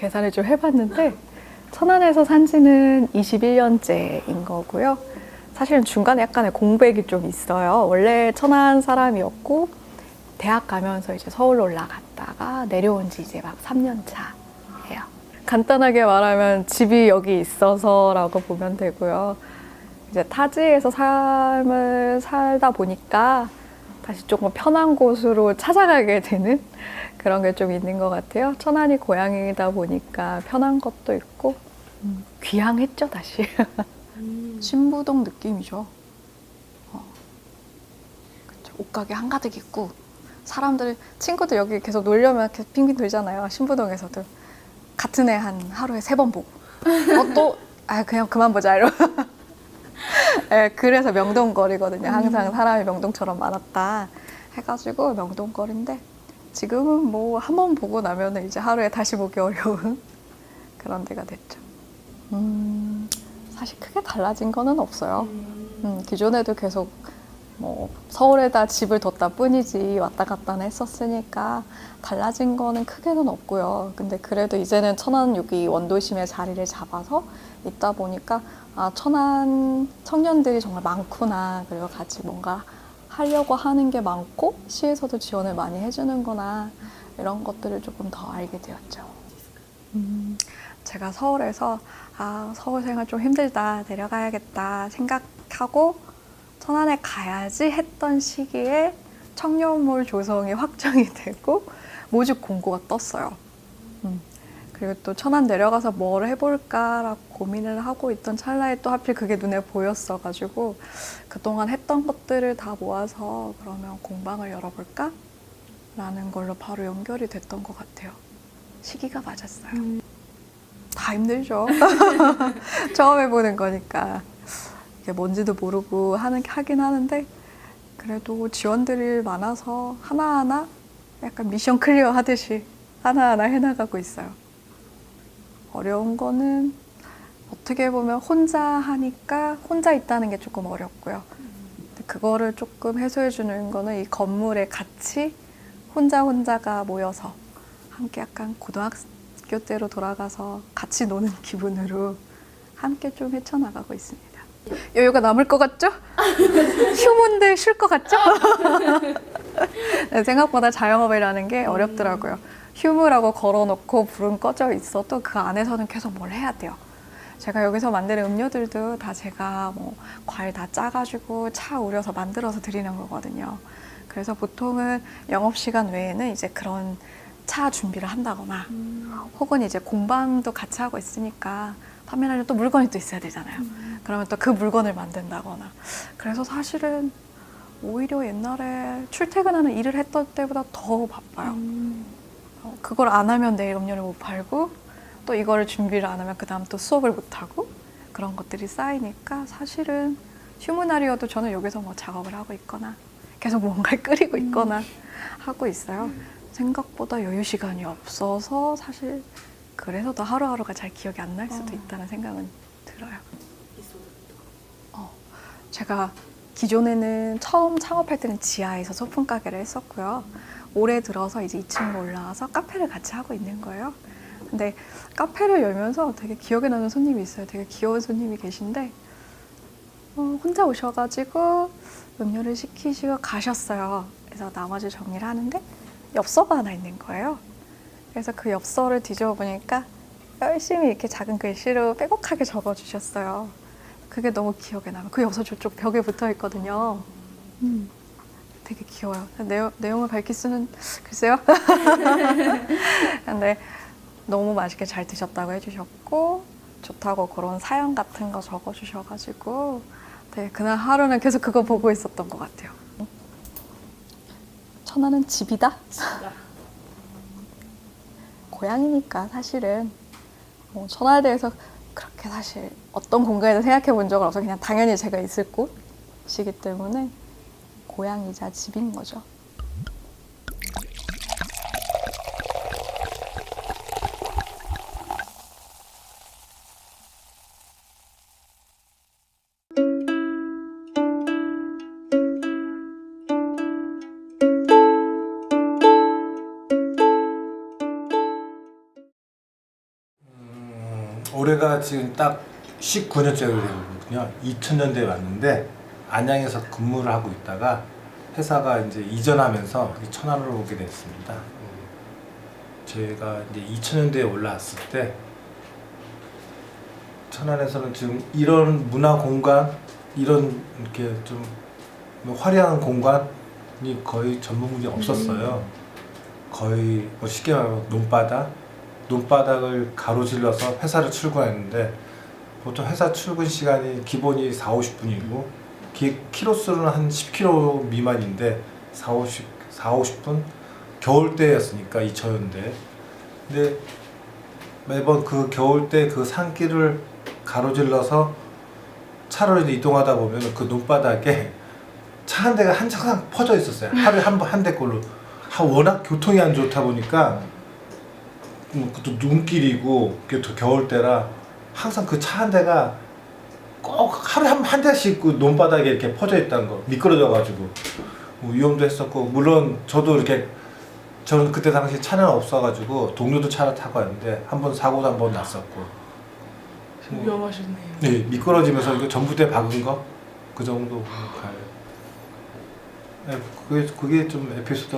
계산을 좀 해봤는데 천안에서 산 지는 21년째인 거고요. 사실은 중간에 약간의 공백이 좀 있어요. 원래 천안 사람이었고 대학 가면서 이제 서울로 올라갔다가 내려온 지 이제 막 3년 차예요. 간단하게 말하면 집이 여기 있어서라고 보면 되고요. 이제 타지에서 삶을 살다 보니까 다시 조금 편한 곳으로 찾아가게 되는 그런 게 좀 있는 것 같아요. 천안이 고향이다 보니까 편한 것도 있고 귀향했죠, 다시. 신부동 느낌이죠. 그쵸. 옷가게 한가득 있고 사람들, 친구들 여기 계속 놀려면 계속 빙빙 돌잖아요. 신부동에서도. 같은 애 한 하루에 3번 보고. 그냥 그만 보자, 이러고. 네, 그래서 명동거리거든요. 항상 사람이 명동처럼 많았다 해가지고 명동거리인데 지금은 뭐 한 번 보고 나면 이제 하루에 다시 보기 어려운 그런 데가 됐죠. 사실 크게 달라진 거는 없어요. 기존에도 계속 뭐 서울에다 집을 뒀다 뿐이지 왔다 갔다 했었으니까 달라진 거는 크게는 없고요. 근데 그래도 이제는 천안 여기 원도심에 자리를 잡아서 있다 보니까 아, 천안 청년들이 정말 많구나. 그리고 같이 뭔가 하려고 하는 게 많고 시에서도 지원을 많이 해주는구나. 이런 것들을 조금 더 알게 되었죠. 제가 서울에서 서울 생활 좀 힘들다, 내려가야겠다 생각하고 천안에 가야지 했던 시기에 청년몰 조성이 확정이 되고 모집 공고가 떴어요. 그리고 또 천안 내려가서 뭘 해볼까라고 고민을 하고 있던 찰나에 또 하필 그게 눈에 보였어가지고 그동안 했던 것들을 다 모아서 그러면 공방을 열어볼까? 라는 걸로 바로 연결이 됐던 것 같아요. 시기가 맞았어요. 다 힘들죠. 처음 해보는 거니까. 이게 뭔지도 모르고 하긴 하는데 그래도 지원들이 많아서 하나하나 약간 미션 클리어 하듯이 하나하나 해나가고 있어요. 어려운 거는 어떻게 보면 혼자 하니까 혼자 있다는 게 조금 어렵고요. 근데 그거를 조금 해소해 주는 거는 이 건물에 같이 혼자가 모여서 함께 약간 고등학교 때로 돌아가서 같이 노는 기분으로 함께 좀 헤쳐나가고 있습니다. 여유가 남을 것 같죠? 휴무인데 쉴 것 같죠? 생각보다 자영업이라는 게 어렵더라고요. 휴무라고 걸어놓고 불은 꺼져 있어도 그 안에서는 계속 뭘 해야 돼요. 제가 여기서 만드는 음료들도 다 제가 뭐 과일 다 짜가지고 차 우려서 만들어서 드리는 거거든요. 그래서 보통은 영업시간 외에는 이제 그런 차 준비를 한다거나 혹은 이제 공방도 같이 하고 있으니까 판매하려면 또 물건이 또 있어야 되잖아요. 그러면 또 그 물건을 만든다거나. 그래서 사실은 오히려 옛날에 출퇴근하는 일을 했던 때보다 더 바빠요. 그걸 안 하면 내일 음료를 못 팔고 또 이거를 준비를 안 하면 그 다음 또 수업을 못 하고 그런 것들이 쌓이니까 사실은 휴무 날이어도 저는 여기서 뭐 작업을 하고 있거나 계속 뭔가를 끓이고 있거나 하고 있어요. 생각보다 여유 시간이 없어서 사실 그래서 더 하루하루가 잘 기억이 안 날 수도 있다는 생각은 들어요. 제가 기존에는 처음 창업할 때는 지하에서 소품 가게를 했었고요. 올해 들어서 이제 2층으로 올라와서 카페를 같이 하고 있는 거예요. 근데 카페를 열면서 되게 기억에 나는 손님이 있어요. 되게 귀여운 손님이 계신데 혼자 오셔가지고 음료를 시키시고 가셨어요. 그래서 나머지 정리를 하는데 엽서가 하나 있는 거예요. 그래서 그 엽서를 뒤집어 보니까 열심히 이렇게 작은 글씨로 빼곡하게 적어주셨어요. 그게 너무 기억에 남아요. 그 엽서 저쪽 벽에 붙어 있거든요. 되게 귀여워요. 내용을 밝힐 수는 글쎄요. 근데 너무 맛있게 잘 드셨다고 해주셨고 좋다고 그런 사연 같은 거 적어주셔가지고 되게 그날 하루는 계속 그거 보고 있었던 것 같아요. 천안은 집이다? 고향이니까 사실은 천안에 대해서 그렇게 사실 어떤 공간에서 생각해 본 적은 없어요. 그냥 당연히 제가 있을 곳이기 때문에 고향이자 집인 거죠. 올해가 지금 딱 19년째가 되거든요. 2000년대에 왔는데 안양에서 근무를 하고 있다가 회사가 이제 이전하면서 천안으로 오게 됐습니다. 저희가 이제 2000년대에 올라왔을 때 천안에서는 지금 이런 문화 공간, 이런 이렇게 좀 화려한 공간이 거의 전문물이 없었어요. 거의 뭐 쉽게 말하면 논바닥을 가로질러서 회사를 출근했는데 보통 회사 출근 시간이 기본이 40-50분이고 키로수는 한 10km 미만인데 40-50분? 겨울 때였으니까 2000년대. 근데 매번 그 겨울 때 그 산길을 가로질러서 차로 이동하다 보면 그 논바닥에 차 한 대가 항상 퍼져 있었어요. 하루에 한 대꼴로. 워낙 교통이 안 좋다 보니까 또 눈길이고 또 겨울 때라 항상 그 차 한 대가 꼭 하루에 한 대씩 그 논바닥에 이렇게 퍼져 있다는 거. 미끄러져 가지고 위험도 했었고, 물론 저도 이렇게 저는 그때 당시 차는 없어가지고 동료도 차를 타고 왔는데 한 번 사고도 한 번 났었고. 위험하셨네요. 네, 미끄러지면서 이거 전부대 박은 거 그 정도 가요. 네, 그게 좀 에피소드.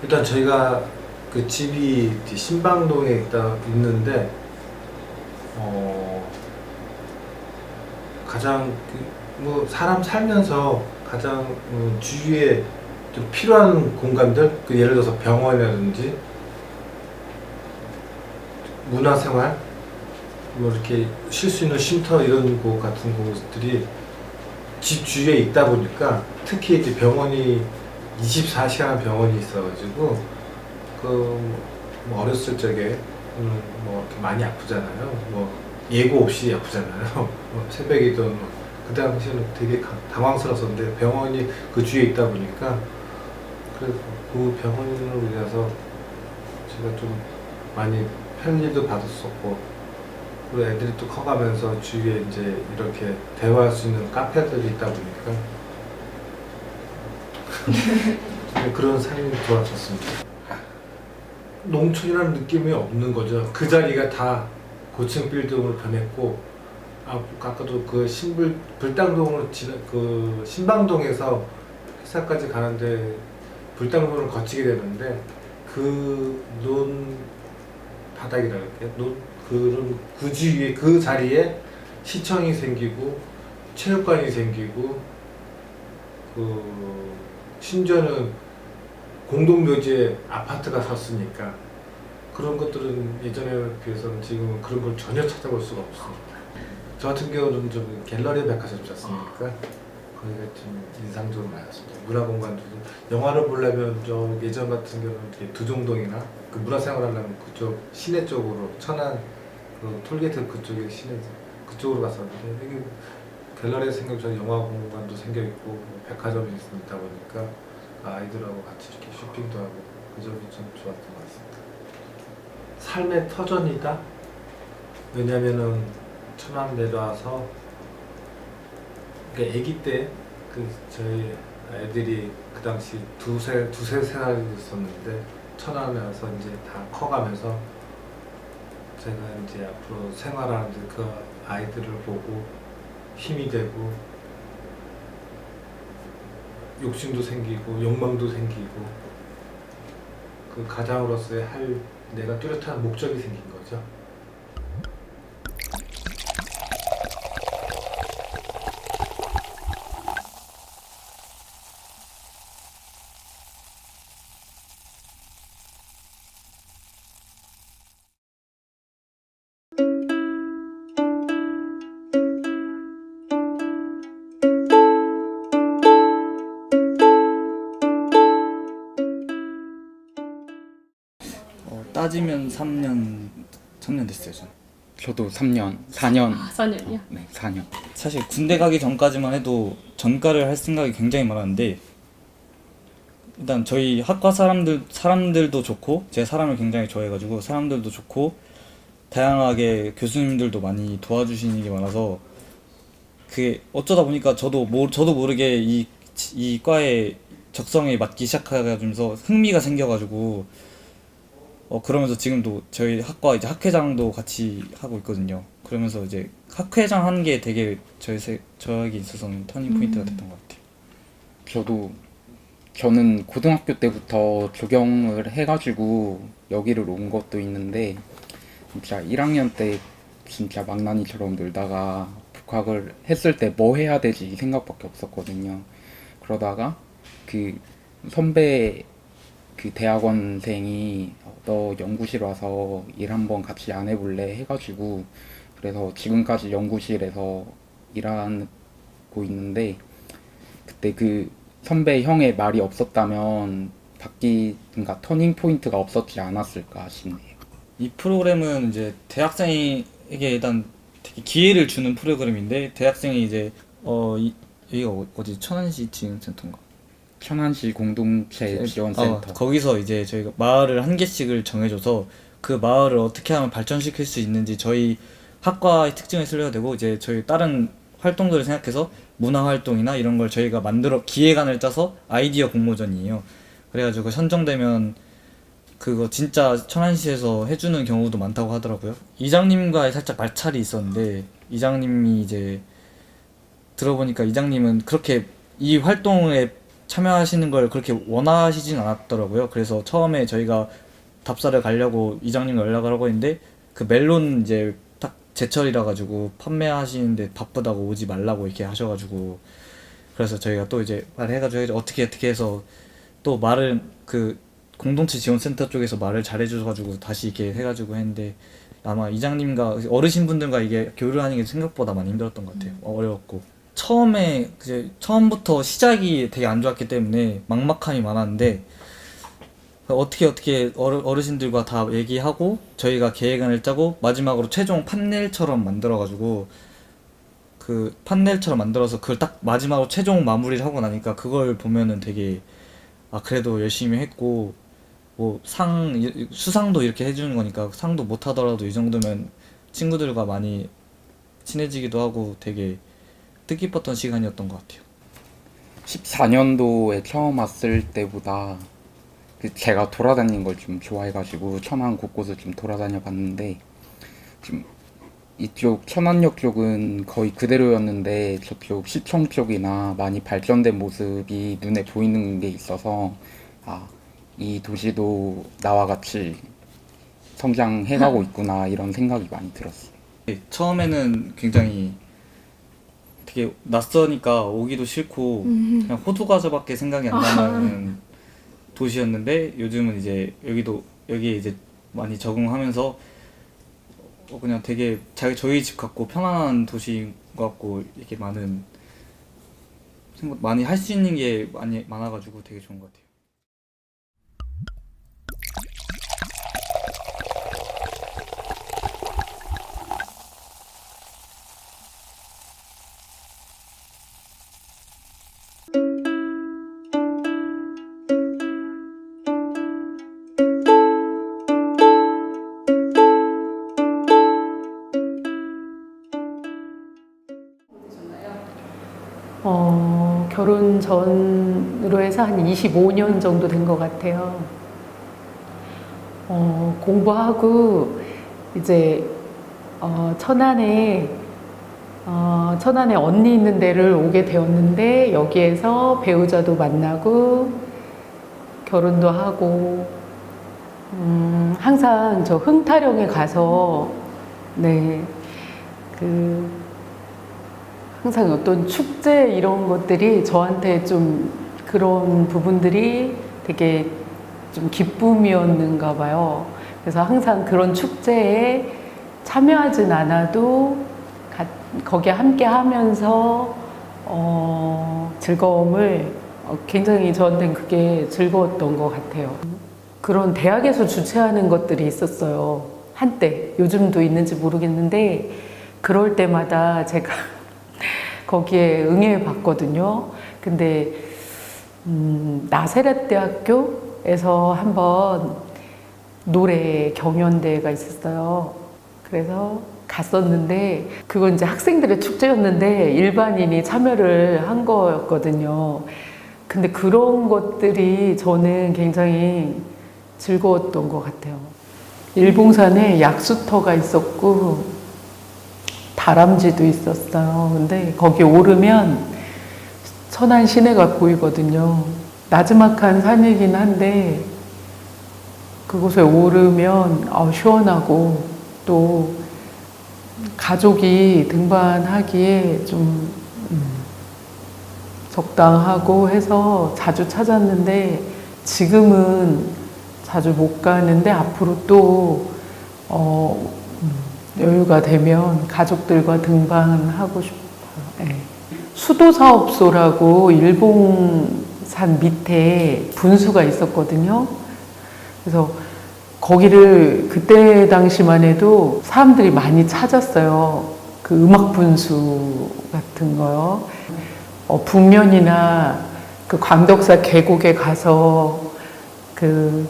일단 저희가 그 집이 신방동에 있는데 가장 뭐 사람 살면서 가장 주위에 좀 필요한 공간들, 그 예를 들어서 병원이라든지 문화생활, 뭐 이렇게 쉴 수 있는 쉼터 이런 곳 같은 곳들이 집 주위에 있다 보니까, 특히 이제 병원이 24시간 병원이 있어가지고 뭐 어렸을 적에 뭐 이렇게 많이 아프잖아요. 뭐 예고 없이 아프잖아요. 뭐 새벽이든 그 당시에는 되게 당황스러웠는데 병원이 그 주위에 있다 보니까 그래서 그 병원을 위해서 제가 좀 많이 편리도 받았었고, 그리고 애들이 또 커가면서 주위에 이제 이렇게 대화할 수 있는 카페들이 있다 보니까 그런 삶이 좋았었습니다. 농촌이라는 느낌이 없는 거죠. 그 자리가 다 고층 빌딩으로 변했고, 아까도 그 불당동으로 그 신방동에서 회사까지 가는데 불당동을 거치게 되는데, 그 바닥이라 할게요. 그 주위에 그 자리에 시청이 생기고 체육관이 생기고, 그 심지어는 공동묘지에 아파트가 섰으니까 그런 것들은 예전에 비해서는 지금은 그런 걸 전혀 찾아볼 수가 없습니다. 저 같은 경우는 좀 갤러리 백화점이지 않습니까? 거기가 좀 인상적으로 많았습니다. 문화공간도 영화를 보려면 저 예전 같은 경우는 두종동이나 그 문화생활 하려면 그쪽 시내 쪽으로 천안 그 톨게이트 그쪽에 시내 그쪽으로 갔었는데, 여기 갤러리에 생겨서 영화 공간도 생겨 있고 백화점이 있다 보니까 아이들하고 같이 이렇게 쇼핑도 하고 그 점이 좀 좋았던 것 같습니다. 삶의 터전이다. 왜냐면은 천안 내려와서 그러니까 아기 때 저희 애들이 그 당시 두세 살이 있었는데 천안에 와서 이제 다 커가면서 제가 이제 앞으로 생활하는데 그 아이들을 보고 힘이 되고 욕심도 생기고 욕망도 생기고 그 가장으로서의 내가 뚜렷한 목적이 생긴 거죠. 따지면 3년 됐어요, 저는. 저도 3년, 4년. 4년이요? 네, 4년. 사실 군대 가기 전까지만 해도 전과를 할 생각이 굉장히 많았는데, 일단 저희 학과 사람들도 좋고, 제가 사람을 굉장히 좋아해가지고 사람들도 좋고, 다양하게 교수님들도 많이 도와주시는 게 많아서, 그게 어쩌다 보니까 저도 모르게 이 과에 적성에 맞기 시작하면서 흥미가 생겨가지고 그러면서 지금도 저희 학과 이제 학회장도 같이 하고 있거든요. 그러면서 이제 학회장 하는 게 되게 저에게 있어서는 터닝 포인트가 됐던 것 같아요. 저는 고등학교 때부터 조경을 해가지고 여기를 온 것도 있는데 진짜 1학년 때 진짜 망나니처럼 놀다가 복학을 했을 때 뭐 해야 되지 이 생각밖에 없었거든요. 그러다가 그 선배 그 대학원생이 너 연구실 와서 일 한번 같이 안 해볼래 해가지고 그래서 지금까지 연구실에서 일하고 있는데 그때 그 선배 형의 말이 없었다면 그러니까 터닝 포인트가 없었지 않았을까 싶네요. 이 프로그램은 이제 대학생에게 일단 되게 기회를 주는 프로그램인데 대학생이 이제 여기가 어디 천안시 지능센터인가? 천안시 공동체 지원센터. 거기서 이제 저희가 마을을 한 개씩을 정해줘서 그 마을을 어떻게 하면 발전시킬 수 있는지 저희 학과의 특징을 살려야 되고 이제 저희 다른 활동들을 생각해서 문화 활동이나 이런 걸 저희가 기획안을 짜서 아이디어 공모전이에요. 그래가지고 선정되면 그거 진짜 천안시에서 해주는 경우도 많다고 하더라고요. 이장님과의 살짝 마찰이 있었는데 이장님이 이제 들어보니까 이장님은 그렇게 이 활동에 참여하시는 걸 그렇게 원하시진 않았더라고요. 그래서 처음에 저희가 답사를 가려고 이장님과 연락을 하고 있는데 그 멜론 이제 딱 제철이라 가지고 판매하시는데 바쁘다고 오지 말라고 이렇게 하셔가지고 그래서 저희가 또 이제 말해가지고 어떻게 해서 또 말을 그 공동체 지원센터 쪽에서 말을 잘해줘가지고 다시 이렇게 해가지고 했는데 아마 이장님과 어르신분들과 이게 교류하는 게 생각보다 많이 힘들었던 것 같아요. 어려웠고 처음에 이제 처음부터 시작이 되게 안 좋았기 때문에 막막함이 많았는데 어떻게 어르신들과 다 얘기하고 저희가 계획안을 짜고 마지막으로 최종 판넬처럼 만들어가지고 그 판넬처럼 만들어서 그걸 딱 마지막으로 최종 마무리를 하고 나니까 그걸 보면은 되게 그래도 열심히 했고 뭐 수상도 이렇게 해주는 거니까 상도 못 하더라도 이 정도면 친구들과 많이 친해지기도 하고 되게 뜻깊었던 시간이었던 것 같아요. 14년도에 처음 왔을 때보다 제가 돌아다니는 걸 좀 좋아해가지고 천안 곳곳을 좀 돌아다녀 봤는데 지금 이쪽 천안역 쪽은 거의 그대로였는데 저쪽 시청 쪽이나 많이 발전된 모습이 눈에 보이는 게 있어서 이 도시도 나와 같이 성장해가고 있구나 이런 생각이 많이 들었어요. 처음에는 굉장히 되게 낯서니까 오기도 싫고 그냥 호두과자밖에 생각이 안 나는 도시였는데 요즘은 이제 여기에 이제 많이 적응하면서 그냥 되게 저희 집 같고 편안한 도시인 것 같고 이렇게 많이 할 수 있는 게 많아가지고 되게 좋은 것 같아요. 결혼 전으로 해서 한 25년 정도 된 것 같아요. 공부하고 이제 천안에 언니 있는 데를 오게 되었는데 여기에서 배우자도 만나고 결혼도 하고 항상 저 흥타령에 가서 항상 어떤 축제 이런 것들이 저한테 좀 그런 부분들이 되게 좀 기쁨이었는가 봐요. 그래서 항상 그런 축제에 참여하진 않아도 거기에 함께 하면서 즐거움을 굉장히 저한테는 그게 즐거웠던 것 같아요. 그런 대학에서 주최하는 것들이 있었어요. 한때. 요즘도 있는지 모르겠는데 그럴 때마다 제가 거기에 응해 봤거든요. 근데 나세렛 대학교에서 한번 노래 경연대회가 있었어요. 그래서 갔었는데 그건 이제 학생들의 축제였는데 일반인이 참여를 한 거였거든요. 근데 그런 것들이 저는 굉장히 즐거웠던 것 같아요. 일봉산에 약수터가 있었고 다람쥐도 있었어요. 근데 거기 오르면 천안 시내가 보이거든요. 나지막한 산이긴 한데 그곳에 오르면 시원하고 또 가족이 등반하기에 좀 적당하고 해서 자주 찾았는데 지금은 자주 못 가는데 앞으로 또 여유가 되면 가족들과 등반하고 싶어요. 네. 수도사업소라고 일봉산 밑에 분수가 있었거든요. 그래서 거기를 그때 당시만 해도 사람들이 많이 찾았어요. 그 음악 분수 같은 거요. 북면이나 그 광덕사 계곡에 가서 그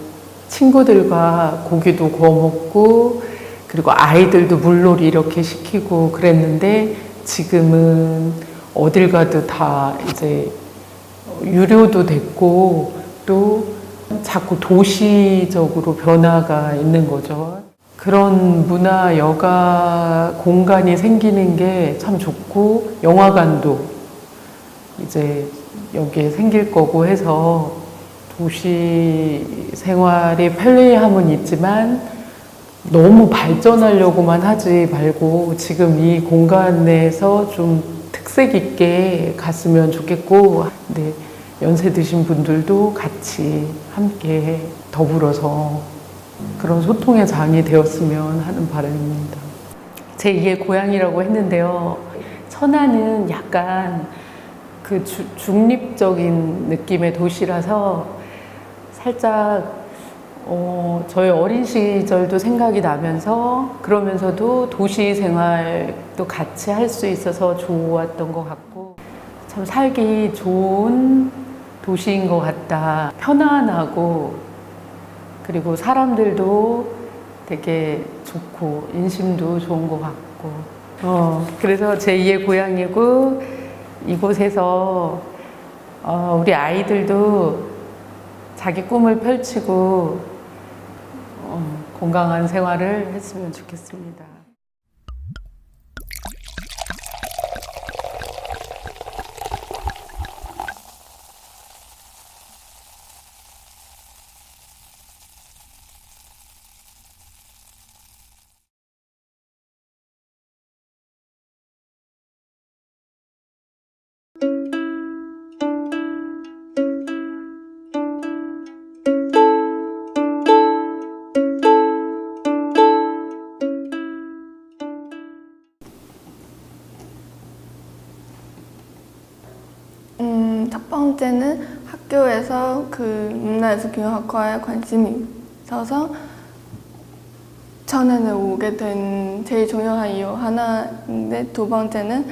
친구들과 고기도 구워 먹고 그리고 아이들도 물놀이 이렇게 시키고 그랬는데 지금은 어딜 가도 다 이제 유료도 됐고 또 자꾸 도시적으로 변화가 있는 거죠. 그런 문화 여가 공간이 생기는 게 참 좋고 영화관도 이제 여기에 생길 거고 해서 도시 생활의 편리함은 있지만 너무 발전하려고만 하지 말고 지금 이 공간에서 좀 특색 있게 갔으면 좋겠고 근데 연세 드신 분들도 같이 함께 더불어서 그런 소통의 장이 되었으면 하는 바람입니다. 제2의 고향이라고 했는데요. 천안은 약간 그 중립적인 느낌의 도시라서 살짝 저의 어린 시절도 생각이 나면서 그러면서도 도시 생활도 같이 할 수 있어서 좋았던 것 같고 참 살기 좋은 도시인 것 같다. 편안하고 그리고 사람들도 되게 좋고 인심도 좋은 것 같고 그래서 제2의 고향이고 이곳에서 우리 아이들도 자기 꿈을 펼치고 건강한 생활을 했으면 좋겠습니다. 첫 번째는 학교에서 그 문화예술경영학과에 관심이 있어서 천안에 오게 된 제일 중요한 이유 하나인데 두 번째는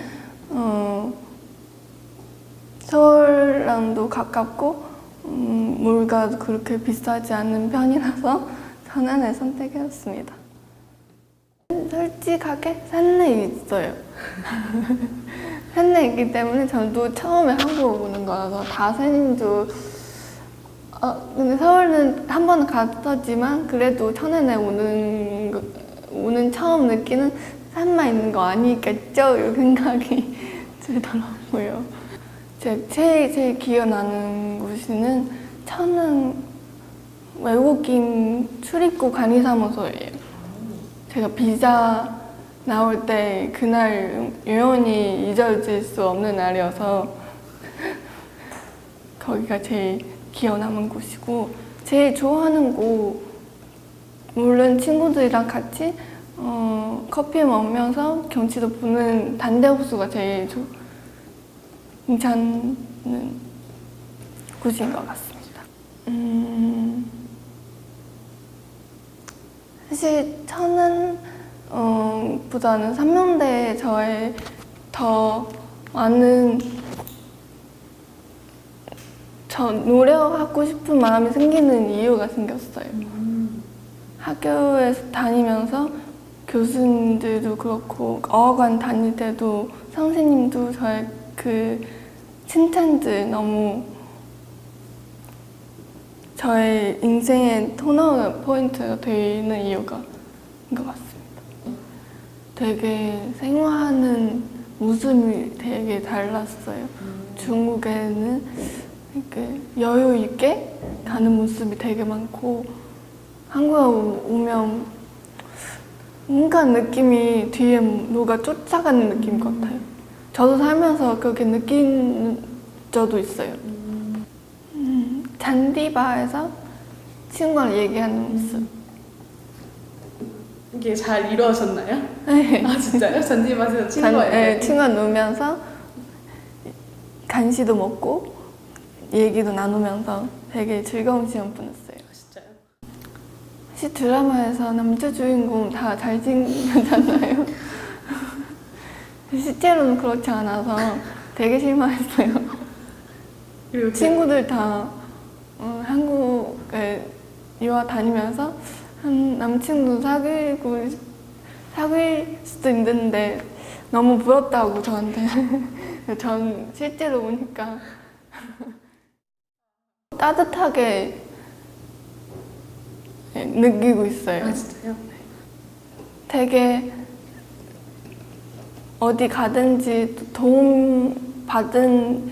서울랑도 가깝고 물가도 그렇게 비싸지 않은 편이라서 천안을 선택했습니다. 솔직하게 산내 있어요. 산내 있기 때문에 저도 처음에 한국 오는 거라서 다 산인 줄 근데 서울은 한 번은 갔었지만 그래도 천안에 오는 처음 느끼는 산만 있는 거 아니겠죠? 이 생각이 들더라고요. 제일 기억나는 곳은 천안 외국인 출입국 간이사무소예요. 제가 비자 나올 때 그날 영원히 잊어질 수 없는 날이어서 거기가 제일 기억 남은 곳이고 제일 좋아하는 곳 물론 친구들이랑 같이 커피 먹으면서 경치도 보는 단대호수가 제일 괜찮은 곳인 것 같습니다. 사실 천안 보다는 삼명대에 저의 더 많은 노력하고 싶은 마음이 생기는 이유가 생겼어요. 학교에서 다니면서 교수님들도 그렇고 어학원 다닐 때도 선생님도 저의 그 칭찬들 너무 저의 인생의 터널 포인트가 되는 이유가 것 같습니다. 되게 생활하는 모습이 되게 달랐어요. 중국에는 이렇게 여유 있게 가는 모습이 되게 많고 한국에 오면 뭔가 느낌이 뒤에 누가 쫓아가는 느낌 같아요. 저도 살면서 그렇게 느낀 적도 있어요. 잔디바에서 친구랑 얘기하는 모습. 이게 잘 이루어졌나요? 네. 아 진짜요? 잔디밭에서 친구가 네, 친구가 놀면서 간식도 먹고 얘기도 나누면서 되게 즐거운 시간 보냈어요. 진짜요? 사실 드라마에서 남자 주인공 다 잘생겼잖아요. 실제로는 그렇지 않아서 되게 실망했어요. 그리고 친구들 다 한국에 유학 다니면서 한 남친도 사귈 수도 있는데 너무 부럽다고 저한테. 전 실제로 보니까 따뜻하게 느끼고 있어요. 아 진짜요? 되게 어디 가든지 도움 받은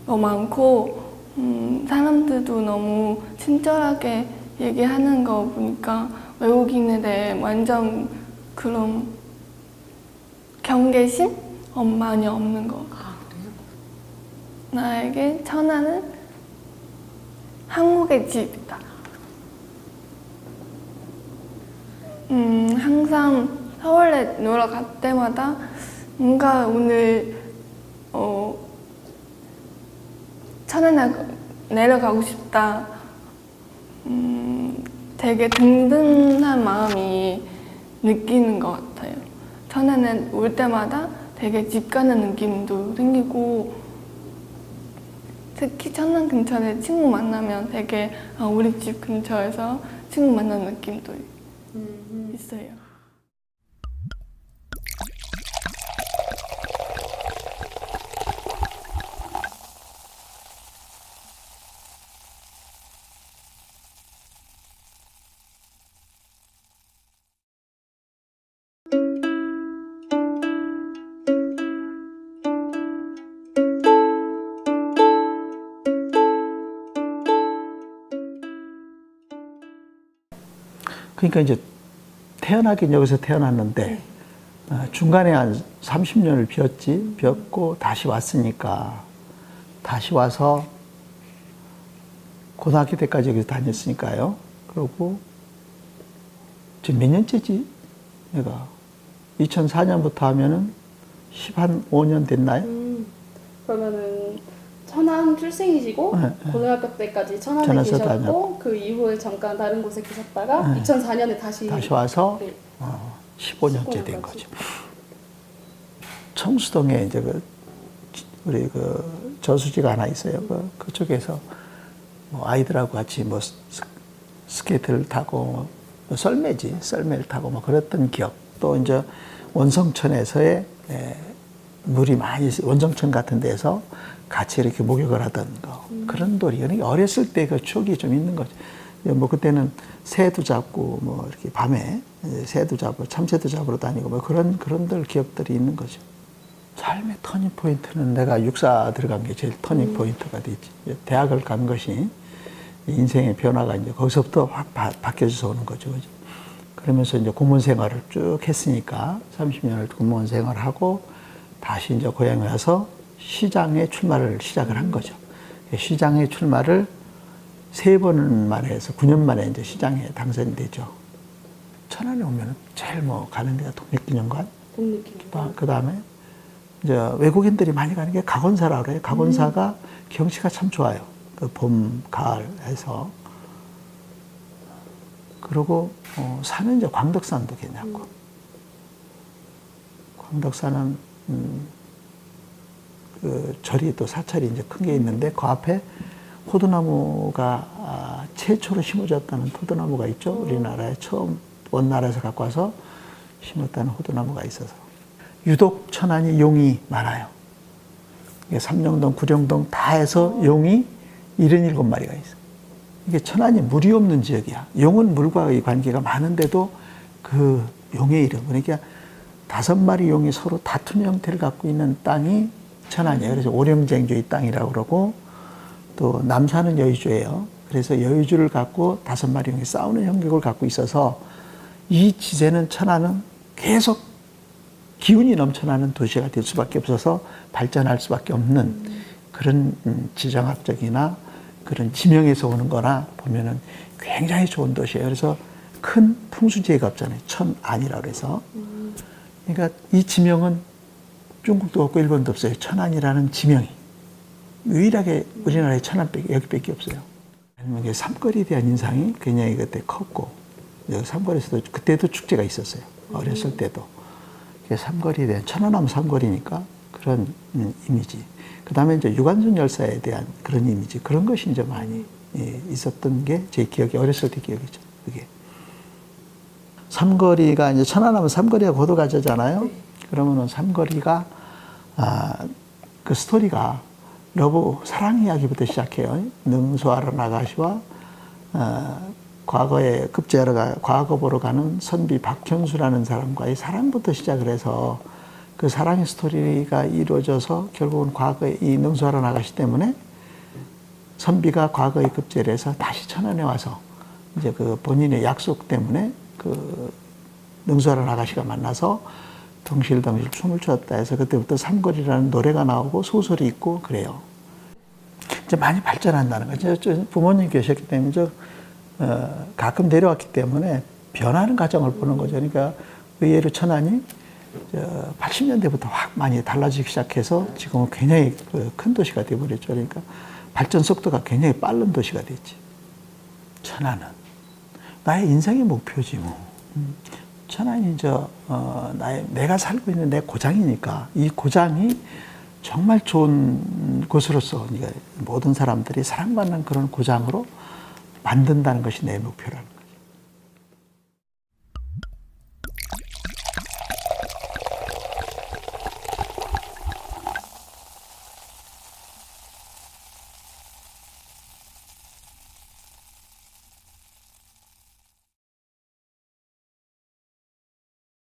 거 많고 사람들도 너무 친절하게 얘기하는 거 보니까 외국인에 대해 완전 그런 경계심 많이 없는 거. 아 그래요? 나에게 천안은 한국의 집이다. 항상 서울에 놀러 갈 때마다 뭔가 오늘 천안에 내려가고 싶다. 되게 든든한 마음이 느끼는 것 같아요. 천안에 올 때마다 되게 집 가는 느낌도 생기고 특히 천안 근처에 친구 만나면 되게 우리 집 근처에서 친구 만나는 느낌도 있어요. 그러니까 이제 태어나긴 여기서 태어났는데 중간에 한 30년을 비었고 다시 왔으니까 다시 와서 고등학교 때까지 여기서 다녔으니까요. 그리고 지금 몇 년째지? 내가 2004년부터 하면은 15년 됐나요? 그러면은 천안 출생이시고 네, 네. 고등학교 때까지 천안에 천안에서 계셨고 다녔고. 그 이후에 잠깐 다른 곳에 계셨다가 네. 2004년에 다시 와서 네. 15년째 된 거죠. 청수동에 이제 우리 저수지가 하나 있어요. 그쪽에서 뭐 아이들하고 같이 뭐 스케이트를 타고 썰매를 타고 뭐 그랬던 기억. 또 이제 원성천에서의 물이 많이 원성천 같은 데서 같이 이렇게 목욕을 하던 거 그런 놀이. 그러니까 어렸을 때 그 추억이 좀 있는 거죠. 뭐 그때는 새도 잡고 뭐 이렇게 밤에 새도 잡고 참새도 잡으러 다니고 뭐 그런들 기억들이 있는 거죠. 삶의 터닝 포인트는 내가 육사 들어간 게 제일 터닝 포인트가 되지. 대학을 간 것이 인생의 변화가 이제 거기서부터 확 바뀌어져서 오는 거죠. 그죠? 그러면서 이제 공무원 생활을 쭉 했으니까 30년을 공무원 생활을 하고 다시 이제 고향에 와서 시장에 출마를 시작을 한 거죠. 시장에 출마를 3번 만에 해서 9년 만에 이제 시장에 당선이 되죠. 천안에 오면 제일 뭐 가는 데가 독립기념관. 그 다음에 이제 외국인들이 많이 가는 게 각원사라고 그래요. 각원사가 경치가 참 좋아요. 그 봄, 가을 해서. 그리고 산은 이제 광덕산도 괜찮고. 광덕산은 그 절이 또 사찰이 이제 큰 게 있는데 그 앞에 호두나무가 최초로 심어졌다는 호두나무가 있죠. 우리나라에 처음 원나라에서 갖고 와서 심었다는 호두나무가 있어서 유독 천안이 용이 많아요. 삼령동, 구령동 다 해서 용이 77마리가 있어요. 이게 천안이 물이 없는 지역이야. 용은 물과의 관계가 많은데도 그 용의 이름, 그러니까 5마리 용이 서로 다투는 형태를 갖고 있는 땅이 천안이에요. 그래서 오령쟁조의 땅이라고 그러고, 또 남산은 여의주예요. 그래서 여의주를 갖고 5마리 용이 싸우는 형국을 갖고 있어서 이 지대는 천안은 계속 기운이 넘쳐나는 도시가 될 수밖에 없어서 발전할 수밖에 없는 그런 지정학적이나 그런 지명에서 오는 거나 보면은 굉장히 좋은 도시예요. 그래서 큰 풍수지혜가 없잖아요. 천안이라고 해서. 그러니까 이 지명은 중국도 없고 일본도 없어요. 천안이라는 지명이. 유일하게 우리나라에 천안밖에 여기밖에 없어요. 아니면 이게 삼거리에 대한 인상이 굉장히 그때 컸고, 여기 삼거리에서도 그때도 축제가 있었어요. 어렸을 때도. 삼거리에 대한, 천안하면 삼거리니까 그런 이미지. 그 다음에 이제 유관순 열사에 대한 그런 이미지, 그런 것이 이제 많이 있었던 게 제 기억이, 어렸을 때 기억이죠. 그게. 삼거리가 이제 천안하면 삼거리가 고도가저잖아요. 그러면은 삼거리가, 그 스토리가 러브, 사랑 이야기부터 시작해요. 능수하러 나가시와, 과거에 급제하러 과거 보러 가는 선비 박현수라는 사람과의 사랑부터 시작을 해서 그 사랑의 스토리가 이루어져서 결국은 과거에 이 능수하러 나가시 때문에 선비가 과거에 급제를 해서 다시 천안에 와서 이제 그 본인의 약속 때문에 그 능수하러 나가시가 만나서 덩실덩실 춤을 췄다 해서 그때부터 삼거리라는 노래가 나오고 소설이 있고 그래요. 이제 많이 발전한다는 거죠. 부모님 계셨기 때문에 가끔 내려왔기 때문에 변하는 과정을 보는 거죠. 그러니까 의외로 천안이 80년대부터 확 많이 달라지기 시작해서 지금은 굉장히 큰 도시가 되어버렸죠. 그러니까 발전 속도가 굉장히 빠른 도시가 됐지. 천안은 나의 인생의 목표지 뭐. 천안이 내가 살고 있는 내 고장이니까 이 고장이 정말 좋은 곳으로서 모든 사람들이 사랑받는 그런 고장으로 만든다는 것이 내 목표라는